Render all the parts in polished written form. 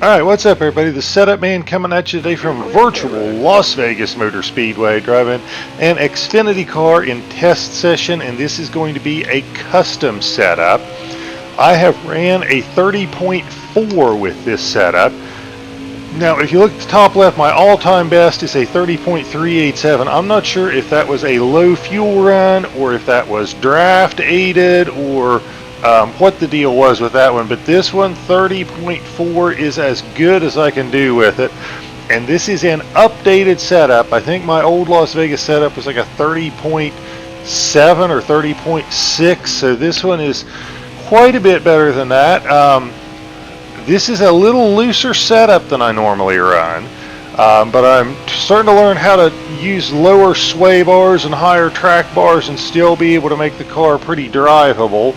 Alright, what's up everybody? The Setup Man coming at you today from virtual Las Vegas Motor Speedway, driving an Xfinity car in test session, and this is going to be a custom setup. I have ran a 30.4 with this setup. Now if you look at the top left, my all-time best is a 30.387. I'm not sure if that was a low fuel run or if that was draft aided or what the deal was with that one, but this one 30.4 is as good as I can do with it, and this is an updated setup. I think my old Las Vegas setup was like a 30.7 or 30.6, so this one is quite a bit better than that. This is a little looser setup than I normally run, but I'm starting to learn how to use lower sway bars and higher track bars and still be able to make the car pretty drivable.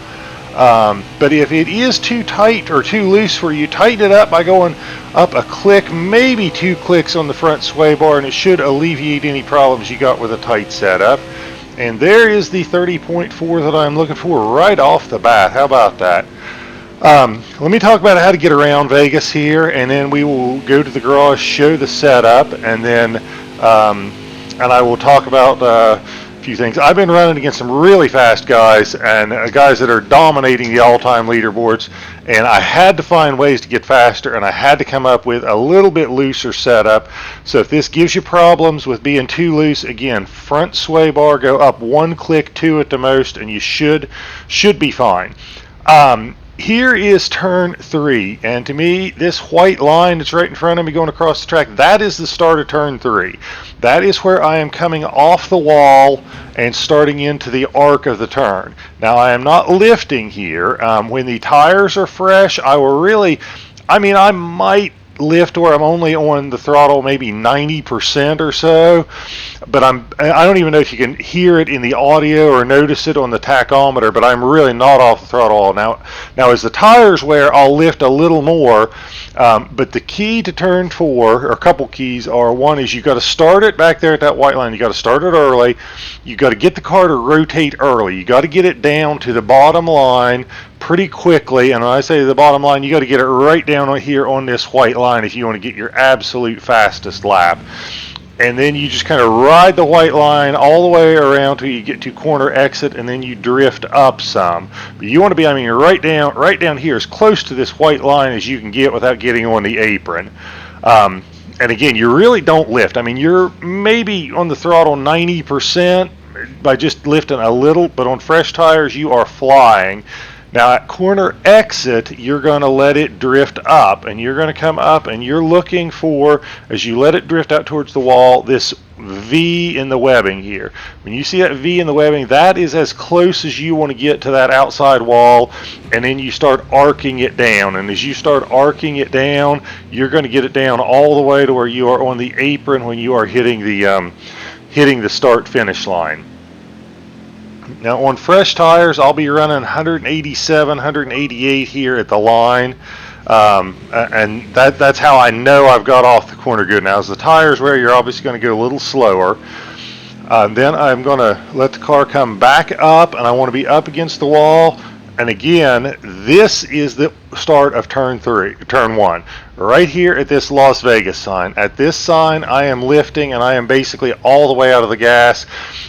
But if it is too tight or too loose for you, tighten it up by going up a click, maybe 2 clicks on the front sway bar, and it should alleviate any problems you got with a tight setup. And there is the 30.4 that I'm looking for right off the bat. How about that? Let me talk about how to get around Vegas here, and then we will go to the garage, show the setup, and then and I will talk about few things. I've been running against some really fast guys and guys that are dominating the all-time leaderboards, and I had to find ways to get faster, and I had to come up with a little bit looser setup. So if this gives you problems with being too loose, again, front sway bar, go up 1 click, 2 at the most, and you should be fine. Here is turn 3, and to me, this white line that's right in front of me going across the track, that is the start of turn 3. That is where I am coming off the wall and starting into the arc of the turn. Now, I am not lifting here. When the tires are fresh, I will really, I might lift where I'm only on the throttle maybe 90% or so, but I don't even know if you can hear it in the audio or notice it on the tachometer, but I'm really not off the throttle now. Now as the tires wear, I'll lift a little more, but the key to turn 4, or a couple keys, are: one is you got to start it back there at that white line. You got to start it early. You got to get the car to rotate early. You got to get it down to the bottom line pretty quickly, and when I say the bottom line, you got to get it right down here on this white line if you want to get your absolute fastest lap. And then you just kind of ride the white line all the way around till you get to corner exit, and then you drift up some. But you want to be, right down here, as close to this white line as you can get without getting on the apron. And again, you really don't lift. You're maybe on the throttle 90% by just lifting a little, but on fresh tires, you are flying. Now at corner exit, you're going to let it drift up, and you're going to come up, and you're looking for, as you let it drift out towards the wall, this V in the webbing here. When you see that V in the webbing, that is as close as you want to get to that outside wall, and then you start arcing it down. And as you start arcing it down, you're going to get it down all the way to where you are on the apron when you are hitting the start-finish line. Now on fresh tires, I'll be running 187, 188 here at the line, and that's how I know I've got off the corner good. Now as the tires wear, you're obviously going to go a little slower. Then I'm going to let the car come back up, and I want to be up against the wall. And again, this is the start of turn 1, right here at this Las Vegas sign. At this sign, I am lifting, and I am basically all the way out of the gas,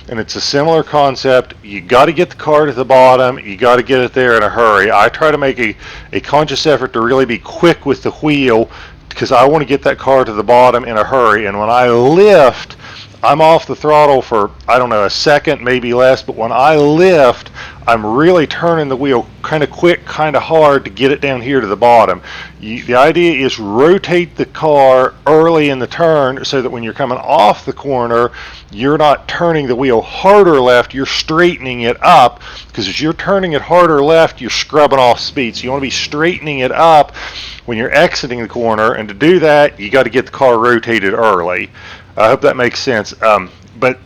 and it's a similar concept. You got to get the car to the bottom. You got to get it there in a hurry. I try to make a conscious effort to really be quick with the wheel, because I want to get that car to the bottom in a hurry. And when I lift, I'm off the throttle for, I don't know, a second, maybe less, but when I lift, I'm really turning the wheel kind of quick, kind of hard to get it down here to the bottom. The idea is rotate the car early in the turn so that when you're coming off the corner, you're not turning the wheel harder left, you're straightening it up, because as you're turning it harder left, you're scrubbing off speed. So you want to be straightening it up when you're exiting the corner, and to do that, you got to get the car rotated early. I hope that makes sense. But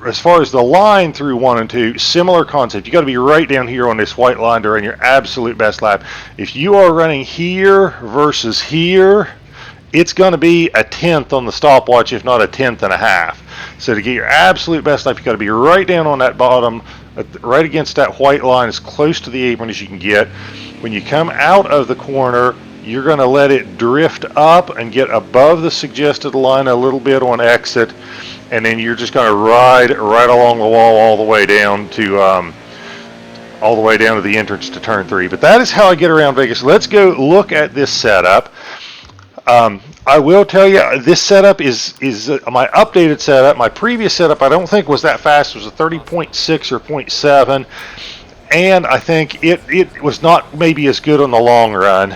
as far as the line through 1 and 2, similar concept. You got to be right down here on this white line to run your absolute best lap. If you are running here versus here, it's going to be a tenth on the stopwatch, if not a tenth and a half. So to get your absolute best lap, you got to be right down on that bottom, right against that white line, as close to the apron as you can get. When you come out of the corner, you're going to let it drift up and get above the suggested line a little bit on exit, and then you're just going to ride right along the wall all the way down to the entrance to turn 3. But that is how I get around Vegas. Let's go look at this setup. I will tell you, this setup is my updated setup. My previous setup, I don't think was that fast. It was a 30.6 or 0.7, and I think it was not maybe as good on the long run.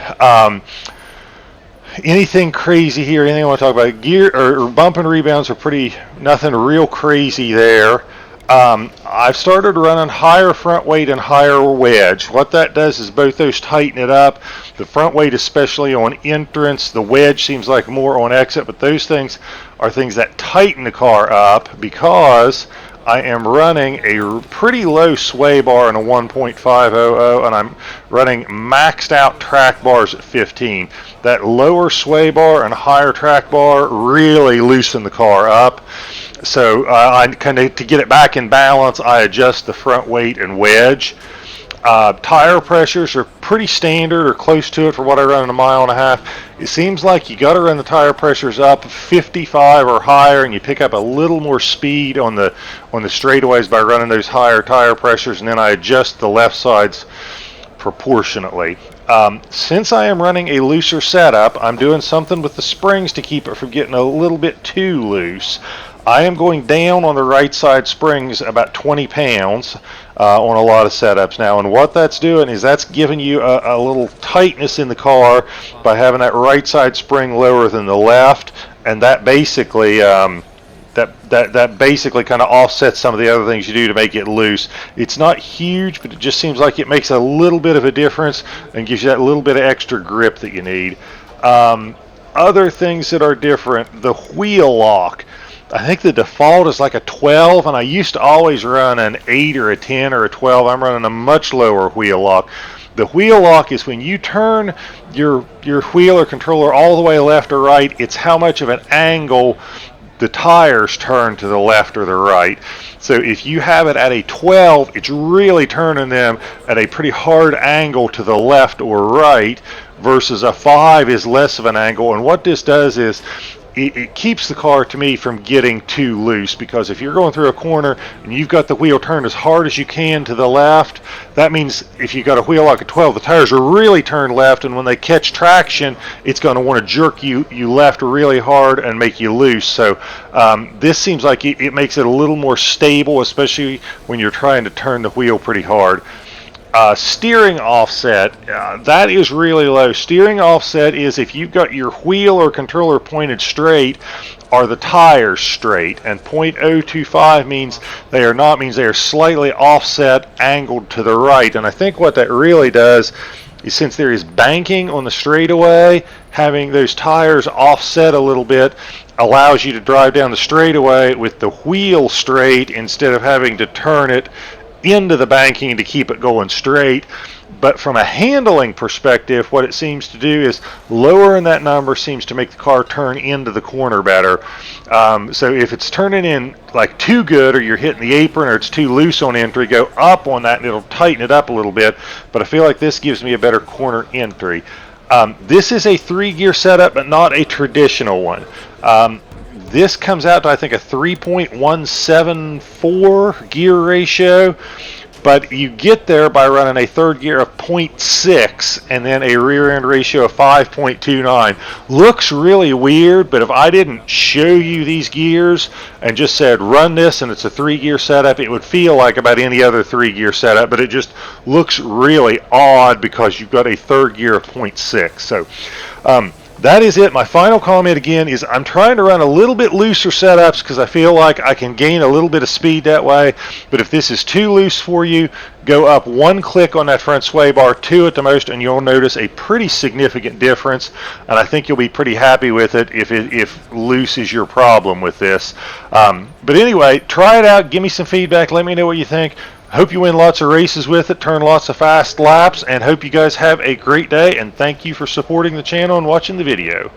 Anything crazy here? Anything I want to talk about? Gear or bump and rebounds are pretty, nothing real crazy there. I've started running higher front weight and higher wedge. What that does is both those tighten it up. The front weight especially on entrance, the wedge seems like more on exit, but those things are things that tighten the car up because I am running a pretty low sway bar in a 1.500, and I'm running maxed out track bars at 15. That lower sway bar and higher track bar really loosen the car up. So I kind of, to get it back in balance, I adjust the front weight and wedge. Tire pressures are pretty standard or close to it for what I run in a mile and a half. It seems like you got to run the tire pressures up 55 or higher, and you pick up a little more speed on the straightaways by running those higher tire pressures, and then I adjust the left sides proportionately. Since I am running a looser setup, I'm doing something with the springs to keep it from getting a little bit too loose. I am going down on the right side springs about 20 pounds on a lot of setups now, and what that's doing is that's giving you a little tightness in the car by having that right side spring lower than the left, and that basically that basically kind of offsets some of the other things you do to make it loose. It's not huge, but it just seems like it makes a little bit of a difference and gives you that little bit of extra grip that you need. Other things that are different, the wheel lock. I think the default is like a 12, and I used to always run an 8 or a 10 or a 12. I'm running a much lower wheel lock. The wheel lock is when you turn your wheel or controller all the way left or right, it's how much of an angle the tires turn to the left or the right. So if you have it at a 12, it's really turning them at a pretty hard angle to the left or right, versus a 5 is less of an angle. And what this does is it keeps the car, to me, from getting too loose, because if you're going through a corner and you've got the wheel turned as hard as you can to the left, that means if you've got a wheel lock at 12, the tires are really turned left, and when they catch traction, it's going to want to jerk you left really hard and make you loose. So this seems like it makes it a little more stable, especially when you're trying to turn the wheel pretty hard. Steering offset, that is really low. Steering offset is if you've got your wheel or controller pointed straight, are the tires straight, and 0.025 means they are not, means they are slightly offset, angled to the right. And I think what that really does is, since there is banking on the straightaway, having those tires offset a little bit allows you to drive down the straightaway with the wheel straight instead of having to turn it into the banking to keep it going straight. But from a handling perspective, what it seems to do is lowering that number seems to make the car turn into the corner better. So if it's turning in like too good, or you're hitting the apron, or it's too loose on entry, go up on that and it'll tighten it up a little bit. But I feel like this gives me a better corner entry. This is a 3-gear setup, but not a traditional one. This comes out to, I think, a 3.174 gear ratio, but you get there by running a third gear of 0.6 and then a rear end ratio of 5.29. Looks really weird, but if I didn't show you these gears and just said run this and it's a 3-gear setup, it would feel like about any other 3-gear setup, but it just looks really odd because you've got a third gear of 0.6. So that is it. My final comment again is I'm trying to run a little bit looser setups because I feel like I can gain a little bit of speed that way. But if this is too loose for you, go up 1 click on that front sway bar, 2 at the most, and you'll notice a pretty significant difference. And I think you'll be pretty happy with it if loose is your problem with this. But anyway, try it out. Give me some feedback. Let me know what you think. Hope you win lots of races with it, turn lots of fast laps, and hope you guys have a great day, and thank you for supporting the channel and watching the video.